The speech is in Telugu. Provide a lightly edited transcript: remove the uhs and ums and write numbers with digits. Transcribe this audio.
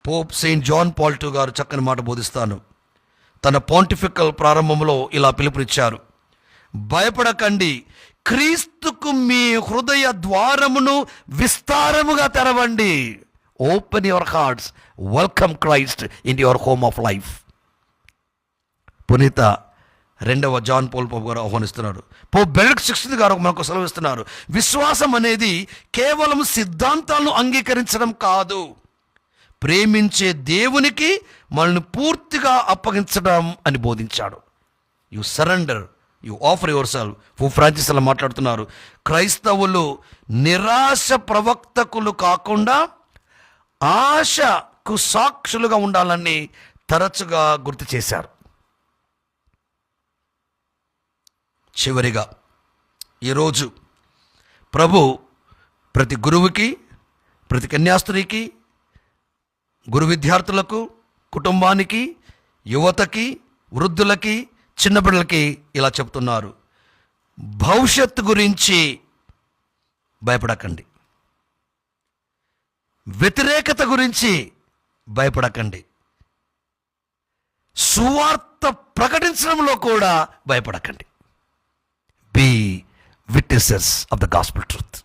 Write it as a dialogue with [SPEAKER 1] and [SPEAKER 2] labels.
[SPEAKER 1] Pope Saint John Paul II గారు చక్కని మాట బోధిస్తాను. తన పాంటిఫికల్ ప్రారంభంలో ఇలా పిలుపునిచ్చారు: భయపడకండి, క్రీస్తుకు మీ హృదయ ద్వారమును విస్తారముగా తెరవండి. Open your hearts, welcome Christ in your home of life. పునీత 2వ జాన్ పాల్ పోప్ గారు ఆహ్వానిస్తున్నారు. పోప్ బెనడిక్ట్ XVI గారు మనకు సెలవిస్తున్నారు: విశ్వాసం అనేది కేవలం సిద్ధాంతాలను అంగీకరించడం కాదు, ప్రేమించే దేవునికి మనల్ని పూర్తిగా అప్పగించడం అని బోధించాడు. You surrender, you offer your self. Pope Francis అలా మాట్లాడుతున్నారు: క్రైస్తవులు నిరాశ ప్రవక్తకులు కాకుండా ఆశకు సాక్షులుగా ఉండాలని తరచుగా గుర్తు చేశారు. చివరిగా ఈరోజు ప్రభు ప్రతి గురువుకి, ప్రతి కన్యాస్త్రీకి, గురు విద్యార్థులకు, కుటుంబానికి, యువతకి, వృద్ధులకి, చిన్నపిల్లలకి ఇలా చెప్తున్నారు: భవిష్యత్తు గురించి భయపడకండి, వ్యతిరేకత గురించి భయపడకండి, సువార్త ప్రకటించడంలో కూడా భయపడకండి. Be witnesses of the gospel truth.